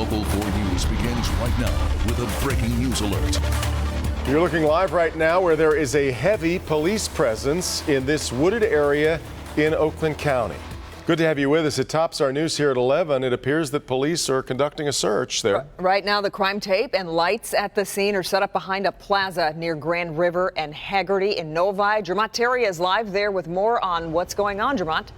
Local 4 News begins right now with a breaking news alert. You're looking live right now where there is a heavy police presence in this wooded area in Oakland County. Good to have you with us. It tops our news here at 11. It appears that police are conducting a search there. Right now, the crime tape and lights at the scene are set up behind a plaza near Grand River and Hagerty in Novi. Jermont Terry is live there with more on what's going on. Jermont.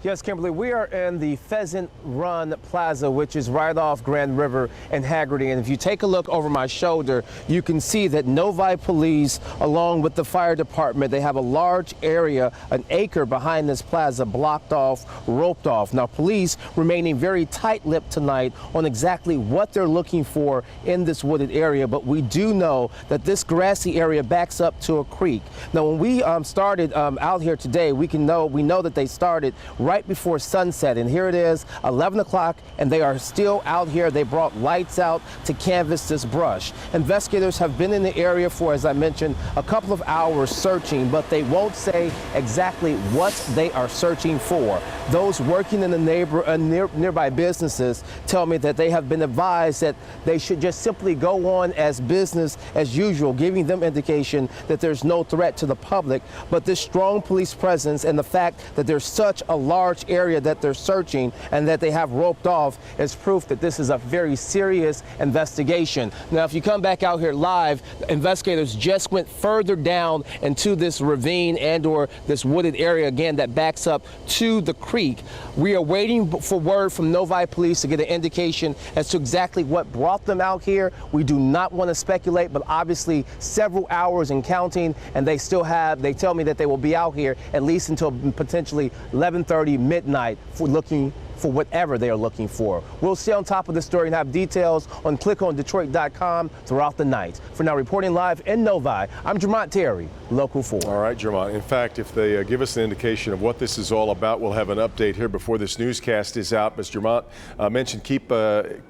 Yes, Kimberly, we are in the Pheasant Run Plaza, which is right off Grand River and Hagerty. And if you take a look over my shoulder, you can see that Novi Police, along with the fire department, they have a large area, an acre behind this plaza, blocked off, roped off. Now, police remaining very tight-lipped tonight on exactly what they're looking for in this wooded area. But we do know that this grassy area backs up to a creek. Now, when we started out here today, we know that they started right before sunset, and here it is 11 o'clock and they are still out here. They brought lights out to canvass this brush. Investigators have been in the area for, as I mentioned, a couple of hours searching, but they won't say exactly what they are searching for. Those working in the nearby businesses tell me that they have been advised that they should just simply go on as business as usual, giving them indication that there's no threat to the public. But this strong police presence and the fact that there's such a large area that they're searching and that they have roped off is proof that this is a very serious investigation. Now, if you come back out here live, investigators just went further down into this ravine and or this wooded area again that backs up to the creek. We are waiting for word from Novi Police to get an indication as to exactly what brought them out here. We do not want to speculate, but obviously several hours and counting, and they tell me that they will be out here at least until potentially 11:30 midnight for looking for whatever they are looking for. We'll stay on top of the story and have details on clickondetroit.com throughout the night. For now, reporting live in Novi, I'm Jermont Terry, Local 4. All right, Jermont. In fact, if they give us an indication of what this is all about, we'll have an update here before this newscast is out. Mr. Jermont mentioned keep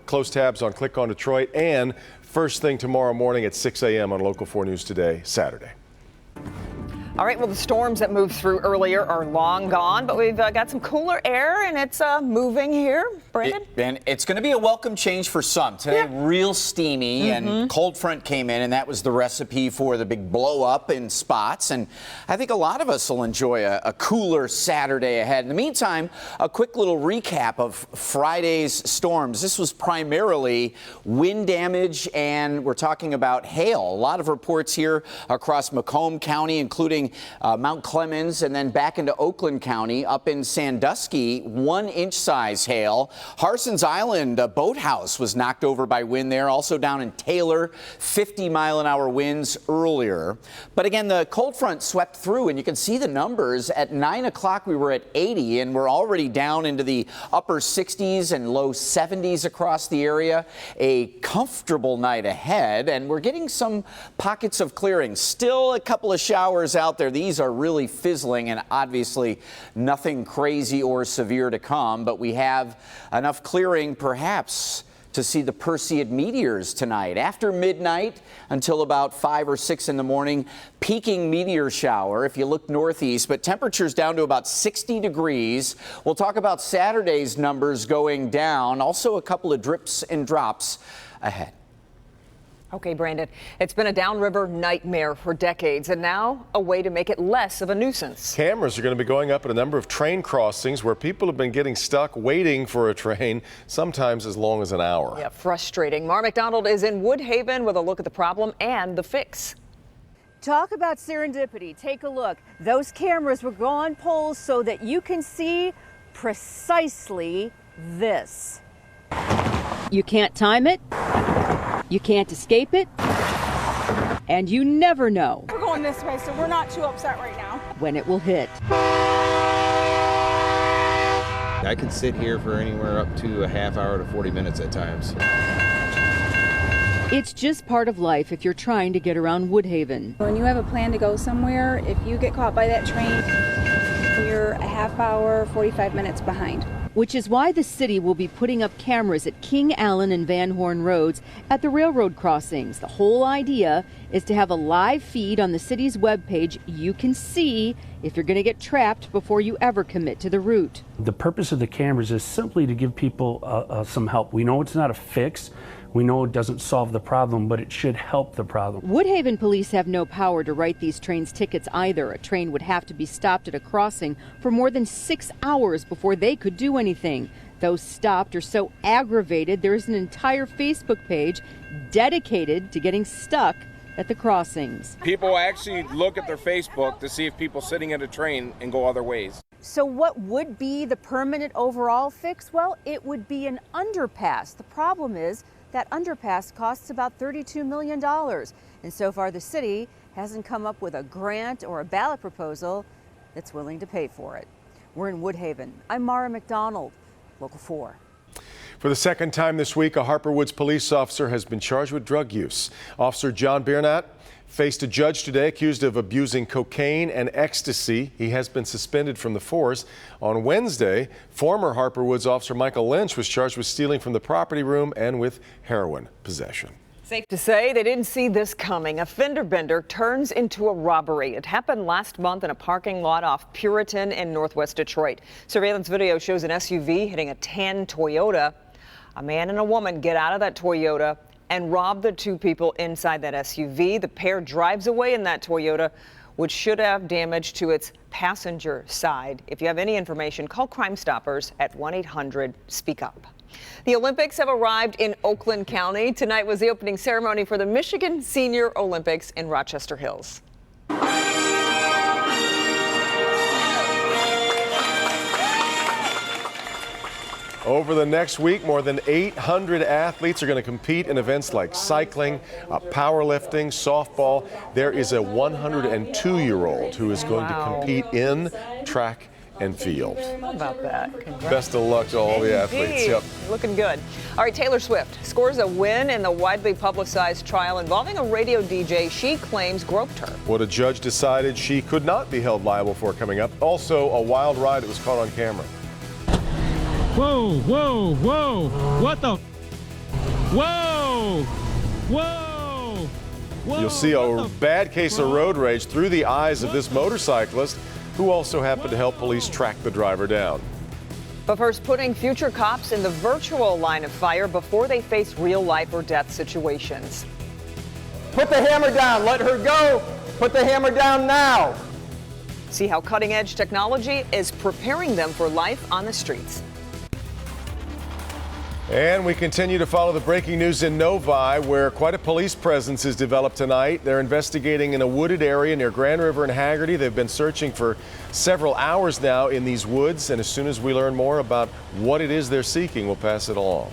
close tabs on Click on Detroit and first thing tomorrow morning at 6 a.m. on Local 4 News Today, Saturday. All right, well, the storms that moved through earlier are long gone, but we've got some cooler air, and it's moving here. Brandon? And it's going to be a welcome change for some. Today, real steamy, and cold front came in, and that was the recipe for the big blow up in spots. And I think a lot of us will enjoy a cooler Saturday ahead. In the meantime, a quick little recap of Friday's storms. This was primarily wind damage, and we're talking about hail. A lot of reports here across Macomb County, including Mount Clemens, and then back into Oakland County. Up in Sandusky, 1-inch size hail. Harson's Island, a boathouse was knocked over by wind there. Also down in Taylor, 50-mile-an-hour winds earlier. But again, the cold front swept through, and you can see the numbers. At 9 o'clock, we were at 80, and we're already down into the upper 60s and low 70s across the area. A comfortable night ahead, and we're getting some pockets of clearing. Still a couple of showers out there. These are really fizzling, and obviously nothing crazy or severe to come, but we have enough clearing perhaps to see the Perseid meteors tonight. After midnight until about 5 or 6 in the morning, peaking meteor shower if you look northeast, but temperatures down to about 60 degrees. We'll talk about Saturday's numbers going down. Also a couple of drips and drops ahead. Okay, Brandon, it's been a downriver nightmare for decades, and now a way to make it less of a nuisance. Cameras are going to be going up at a number of train crossings where people have been getting stuck waiting for a train, sometimes as long as an hour. Yeah, frustrating. Mar McDonald is in Woodhaven with a look at the problem and the fix. Talk about serendipity. Take a look. Those cameras will go on poles so that you can see precisely this. You can't time it. You can't escape it, and you never know. We're going this way, so we're not too upset right now. When it will hit. I could sit here for anywhere up to a half hour to 40 minutes at times. It's just part of life if you're trying to get around Woodhaven. When you have a plan to go somewhere, if you get caught by that train, you're a half hour, 45 minutes behind. Which is why the city will be putting up cameras at King Allen and Van Horn roads at the railroad crossings. The whole idea is to have a live feed on the city's webpage you can see if you're going to get trapped before you ever commit to the route. The purpose of the cameras is simply to give people some help. We know it's not a fix. We know it doesn't solve the problem, but it should help the problem. Woodhaven police have no power to write these trains tickets either. A train would have to be stopped at a crossing for more than 6 hours before they could do anything. Those stopped are so aggravated, there is an entire Facebook page dedicated to getting stuck at the crossings. People actually look at their Facebook to see if people sitting at a train and go other ways. So what would be the permanent overall fix? Well, it would be an underpass. The problem is that underpass costs about $32 million. And so far the city hasn't come up with a grant or a ballot proposal that's willing to pay for it. We're in Woodhaven. I'm Mara McDonald, Local 4. For the second time this week, a Harper Woods police officer has been charged with drug use. Officer John Biernat faced a judge today accused of abusing cocaine and ecstasy. He has been suspended from the force. On Wednesday, former Harper Woods officer Michael Lynch was charged with stealing from the property room and with heroin possession. Safe to say they didn't see this coming. A fender bender turns into a robbery. It happened last month in a parking lot off Puritan in Northwest Detroit. Surveillance video shows an SUV hitting a tan Toyota. A man and a woman get out of that Toyota and rob the two people inside that SUV. The pair drives away in that Toyota, which should have damage to its passenger side. If you have any information, call Crime Stoppers at 1-800-SPEAK-UP. The Olympics have arrived in Oakland County. Tonight was the opening ceremony for the Michigan Senior Olympics in Rochester Hills. Over the next week, more than 800 athletes are going to compete in events like cycling, powerlifting, softball. There is a 102-year-old who is going to compete in track and field. How about that? Best of luck to all the athletes. Yep. Looking good. All right, Taylor Swift scores a win in the widely publicized trial involving a radio DJ she claims groped her. What a judge decided she could not be held liable for coming up. Also, a wild ride that was caught on camera. Whoa, whoa, whoa, what the? Whoa, whoa, whoa. You'll see a bad case of road rage through the eyes of this motorcyclist who also happened to help police track the driver down. But first, putting future cops in the virtual line of fire before they face real life or death situations. Put the hammer down, let her go. Put the hammer down now. See how cutting-edge technology is preparing them for life on the streets. And we continue to follow the breaking news in Novi, where quite a police presence is developed tonight. They're investigating in a wooded area near Grand River and Hagerty. They've been searching for several hours now in these woods, and as soon as we learn more about what it is they're seeking, we'll pass it along.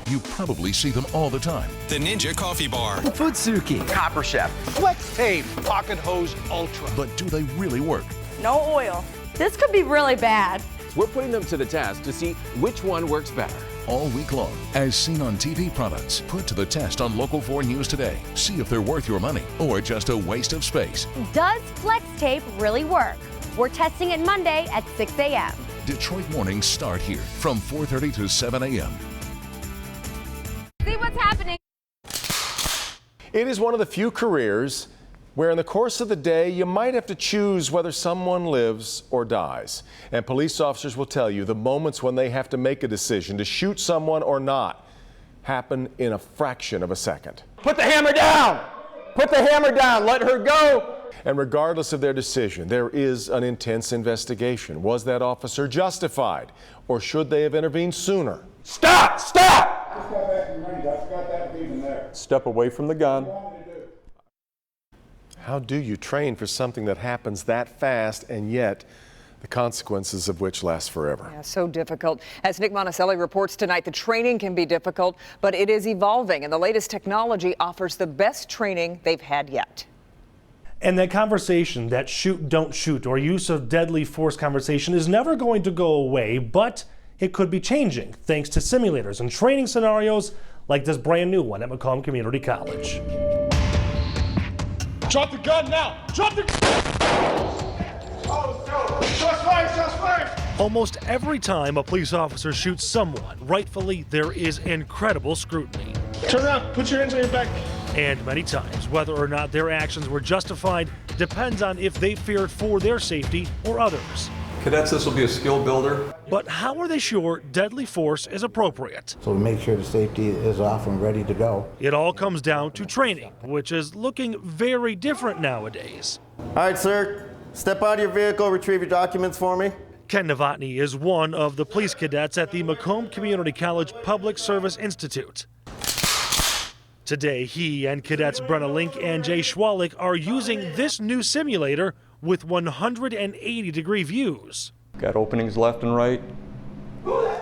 You probably see them all the time. The Ninja Coffee Bar. Futsuki. Copper Chef. Flex Tape. Pocket Hose Ultra. But do they really work? No oil. This could be really bad. We're putting them to the test to see which one works better. All week long, as seen on TV products, put to the test on Local 4 News today. See if they're worth your money or just a waste of space. Does Flex Tape really work? We're testing it Monday at 6 a.m. Detroit mornings start here from 4:30 to 7 a.m. See what's happening. It is one of the few careers where in the course of the day you might have to choose whether someone lives or dies. And police officers will tell you the moments when they have to make a decision to shoot someone or not happen in a fraction of a second. Put the hammer down! Put the hammer down, let her go! And regardless of their decision, there is an intense investigation. Was that officer justified, or should they have intervened sooner? Stop! Stop! Step away from the gun. How do you train for something that happens that fast and yet the consequences of which last forever? Yeah, so difficult. As Nick Monticelli reports tonight, the training can be difficult, but it is evolving, and the latest technology offers the best training they've had yet. And that conversation, that shoot, don't shoot, or use of deadly force conversation is never going to go away, but it could be changing thanks to simulators and training scenarios like this brand new one at Macomb Community College. Drop the gun now! Drop the gun! Shots fired! Shots fired! Almost every time a police officer shoots someone, rightfully, there is incredible scrutiny. Turn around! Put your hands on your back! And many times, whether or not their actions were justified depends on if they feared for their safety or others. Cadets, this will be a skill builder. But how are they sure deadly force is appropriate? So to make sure the safety is off and ready to go. It all comes down to training, which is looking very different nowadays. All right, sir. Step out of your vehicle, retrieve your documents for me. Ken Novotny is one of the police cadets at the Macomb Community College Public Service Institute. Today, he and cadets Brenna Link and Jay Schwalik are using this new simulator with 180-degree views. Got openings left and right.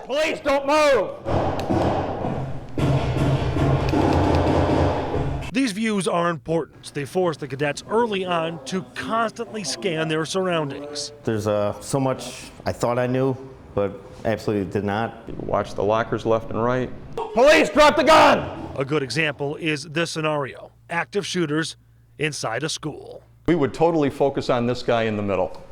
Police, don't move! These views are important. They force the cadets early on to constantly scan their surroundings. There's so much I thought I knew, but absolutely did not. Watch the lockers left and right. Police, drop the gun! A good example is this scenario: active shooters inside a school. We would totally focus on this guy in the middle.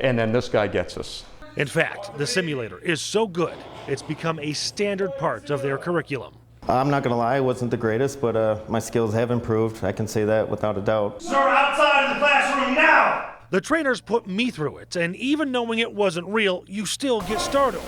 And then this guy gets us. In fact, the simulator is so good, it's become a standard part of their curriculum. I'm not gonna lie, it wasn't the greatest, but my skills have improved. I can say that without a doubt. Sir, outside of the classroom now! The trainers put me through it, and even knowing it wasn't real, you still get startled.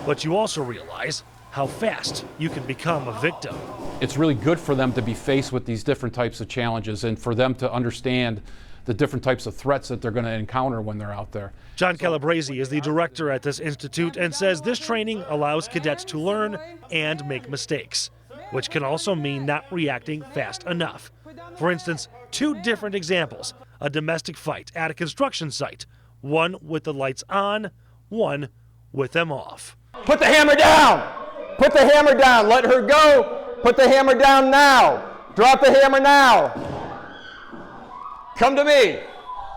But you also realize how fast you can become a victim. It's really good for them to be faced with these different types of challenges and for them to understand the different types of threats that they're going to encounter when they're out there. John Calabresi is the director at this institute and says this training allows cadets to learn and make mistakes, which can also mean not reacting fast enough. For instance, two different examples: a domestic fight at a construction site, one with the lights on, one with them off. Put the hammer down! Put the hammer down, let her go! Put the hammer down now! Drop the hammer now! Come to me!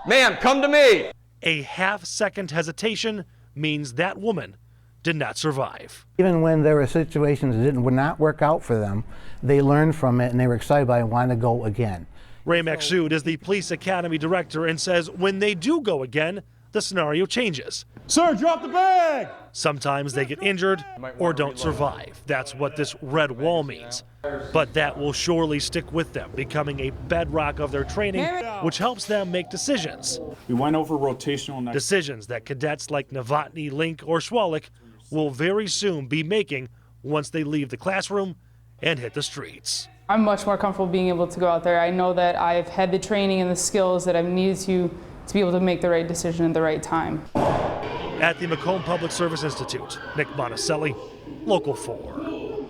Ma'am, come to me! A half-second hesitation means that woman did not survive. Even when there were situations that would not work out for them, they learned from it and they were excited by it and wanted to go again. Ray Maksud is the police academy director and says when they do go again, the scenario changes. Sir, drop the bag! Sometimes they get injured or don't survive. That's what this red wall means. But that will surely stick with them, becoming a bedrock of their training, which helps them make decisions. We went over rotational next. Decisions that cadets like Novotny, Link, or Schwalik will very soon be making once they leave the classroom and hit the streets. I'm much more comfortable being able to go out there. I know that I've had the training and the skills that I've needed to be able to make the right decision at the right time. At the Macomb Public Service Institute, Nick Monticelli, Local 4.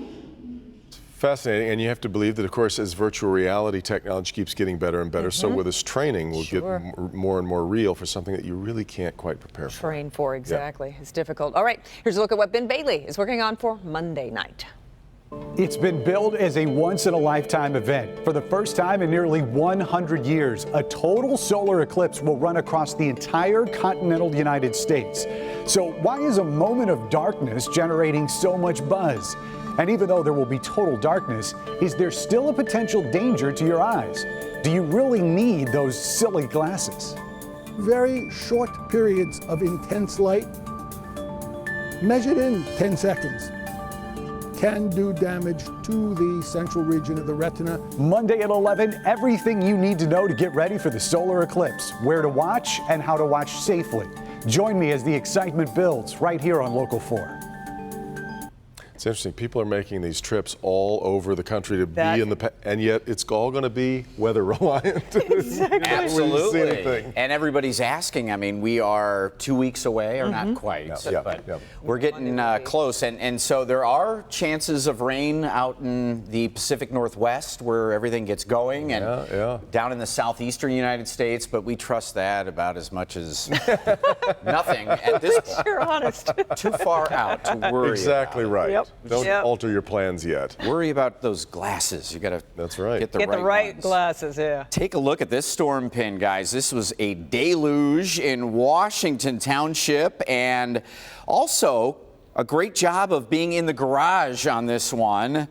Fascinating, and you have to believe that, of course, as virtual reality technology keeps getting better and better, so with this training will get more and more real for something that you really can't quite prepare for. Train for, exactly. Yeah. It's difficult. All right, here's a look at what Ben Bailey is working on for Monday night. It's been billed as a once-in-a-lifetime event. For the first time in nearly 100 years, a total solar eclipse will run across the entire continental United States. So why is a moment of darkness generating so much buzz? And even though there will be total darkness, is there still a potential danger to your eyes? Do you really need those silly glasses? Very short periods of intense light, measured in 10 seconds, can do damage to the central region of the retina. Monday at 11, everything you need to know to get ready for the solar eclipse, where to watch and how to watch safely. Join me as the excitement builds right here on Local 4. It's interesting. People are making these trips all over the country to be in the, and yet it's all going to be weather reliant. Exactly. Absolutely. And everybody's asking. I mean, we are 2 weeks away, or not quite, but we're getting close. And so there are chances of rain out in the Pacific Northwest where everything gets going, and down in the southeastern United States. But we trust that about as much as nothing at this point. You're honest. Too far out to worry. Exactly right. Yep. Don't alter your plans yet. Worry about those glasses. You got to. That's right. Get the Get right, the right ones. glasses. Yeah. Take a look at this storm pin, guys. This was a deluge in Washington Township, and also a great job of being in the garage on this one.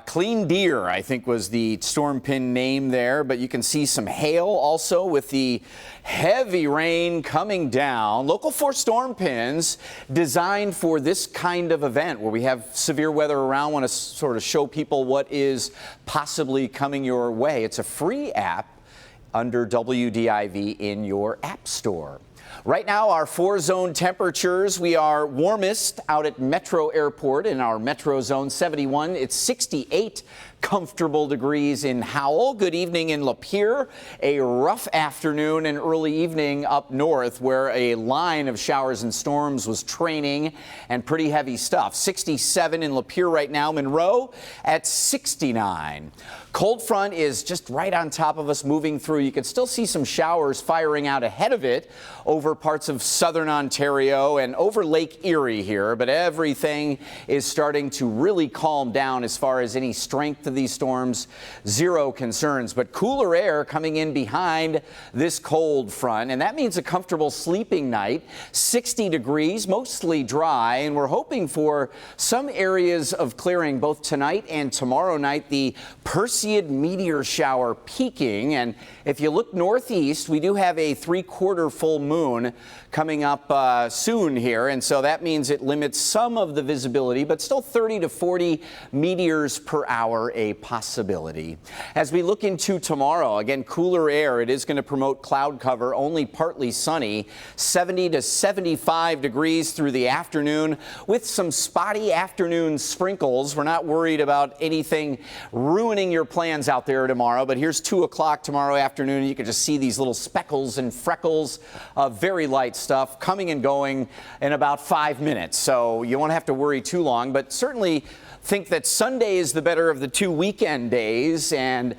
Clean Deer, I think, was the storm pin name there, but you can see some hail also with the heavy rain coming down. Local 4 storm pins designed for this kind of event where we have severe weather around, want to sort of show people what is possibly coming your way. It's a free app under WDIV in your app store. Right now, our 4-zone temperatures, we are warmest out at Metro Airport in our Metro Zone 71. It's 68 comfortable degrees in Howell. Good evening in Lapeer. A rough afternoon and early evening up north where a line of showers and storms was training and pretty heavy stuff. 67 in Lapeer right now. Monroe at 69. Cold front is just right on top of us moving through. You can still see some showers firing out ahead of it over parts of southern Ontario and over Lake Erie here, but everything is starting to really calm down as far as any strength of these storms. Zero concerns, but cooler air coming in behind this cold front, and that means a comfortable sleeping night. 60 degrees, mostly dry, and we're hoping for some areas of clearing both tonight and tomorrow night. The Perseid meteor shower peaking, and if you look northeast, we do have a 3/4 full moon coming up soon here, and so that means it limits some of the visibility, but still 30 to 40 meteors per hour a possibility. As we look into tomorrow, again, cooler air. It is going to promote cloud cover, only partly sunny, 70 to 75 degrees through the afternoon with some spotty afternoon sprinkles. We're not worried about anything ruining your plans out there tomorrow, but here's 2 o'clock tomorrow afternoon. You can just see these little speckles and freckles of very light stuff coming and going in about 5 minutes. So you won't have to worry too long, but certainly think that Sunday is the better of the 2 weekend days, and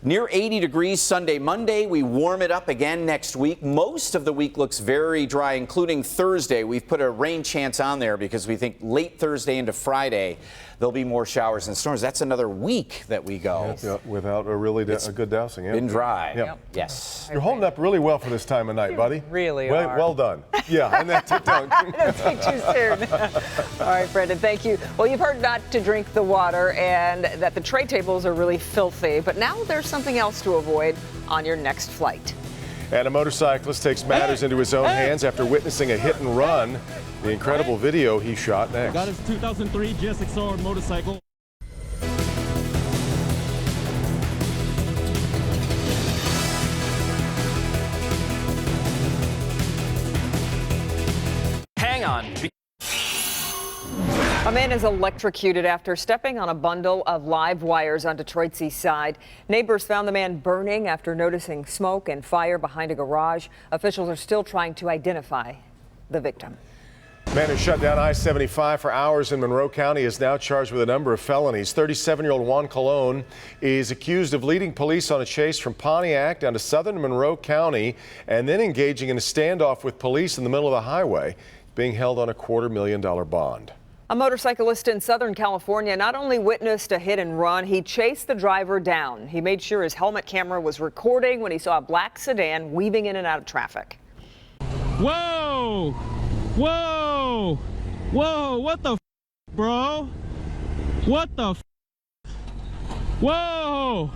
near 80 degrees Sunday, Monday. We warm it up again next week. Most of the week looks very dry, including Thursday. We've put a rain chance on there because we think late Thursday into Friday there'll be more showers and storms. That's another week that we go. Yeah, without a really a good dousing. Yeah. Been dry. Yeah. Yep. Yes. You're holding up really well for this time of night, buddy. Really well done. Yeah, and that's it done. Don't speak too soon. All right, Brendan, thank you. Well, you've heard not to drink the water and that the tray tables are really filthy, but now there's something else to avoid on your next flight. And a motorcyclist takes matters into his own hands after witnessing a hit and run. The incredible video he shot next. Got his 2003 GSX-R motorcycle. Hang on. A man is electrocuted after stepping on a bundle of live wires on Detroit's east side. Neighbors found the man burning after noticing smoke and fire behind a garage. Officials are still trying to identify the victim. Man who shut down I-75 for hours in Monroe County is now charged with a number of felonies. 37-year-old Juan Colon is accused of leading police on a chase from Pontiac down to southern Monroe County and then engaging in a standoff with police in the middle of the highway, being held on a $250,000 bond. A motorcyclist in Southern California not only witnessed a hit and run, he chased the driver down. He made sure his helmet camera was recording when he saw a black sedan weaving in and out of traffic. Whoa! Whoa! Whoa! What the bro? What the Whoa!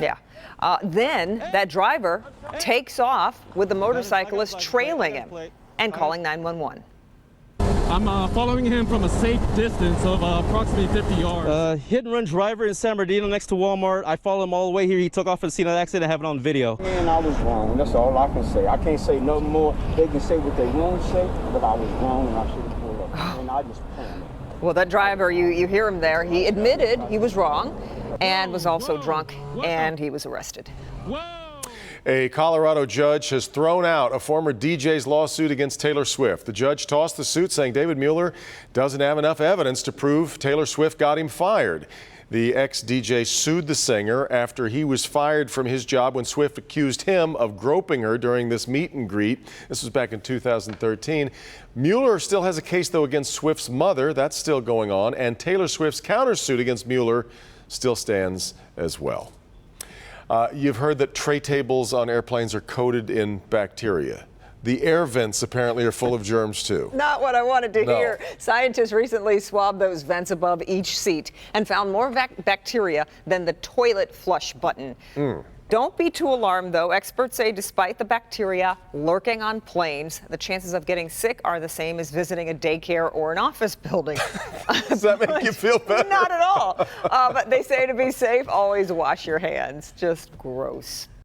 Yeah. Then that driver takes off with the motorcyclist trailing him and calling 911. I'm following him from a safe distance of approximately 50 yards. Hit and run driver in San Bernardino next to Walmart. I followed him all the way here. He took off at the scene of the accident. I have it on video. And I was wrong. That's all I can say. I can't say no more. They can say what they want to say, but I was wrong and I should have pulled up. And I just planned it. Well, that driver, you hear him there. He admitted he was wrong and was also drunk, and he was arrested. A Colorado judge has thrown out a former DJ's lawsuit against Taylor Swift. The judge tossed the suit, saying David Mueller doesn't have enough evidence to prove Taylor Swift got him fired. The ex-DJ sued the singer after he was fired from his job when Swift accused him of groping her during this meet and greet. This was back in 2013. Mueller still has a case, though, against Swift's mother. That's still going on. And Taylor Swift's countersuit against Mueller still stands as well. You've heard that tray tables on airplanes are coated in bacteria. The air vents apparently are full of germs too. Not what I wanted to No. hear. Scientists recently swabbed those vents above each seat and found more bacteria than the toilet flush button. Don't be too alarmed, though. Experts say despite the bacteria lurking on planes, the chances of getting sick are the same as visiting a daycare or an office building. Does that make you feel better? Not at all. But they say to be safe, always wash your hands. Just gross.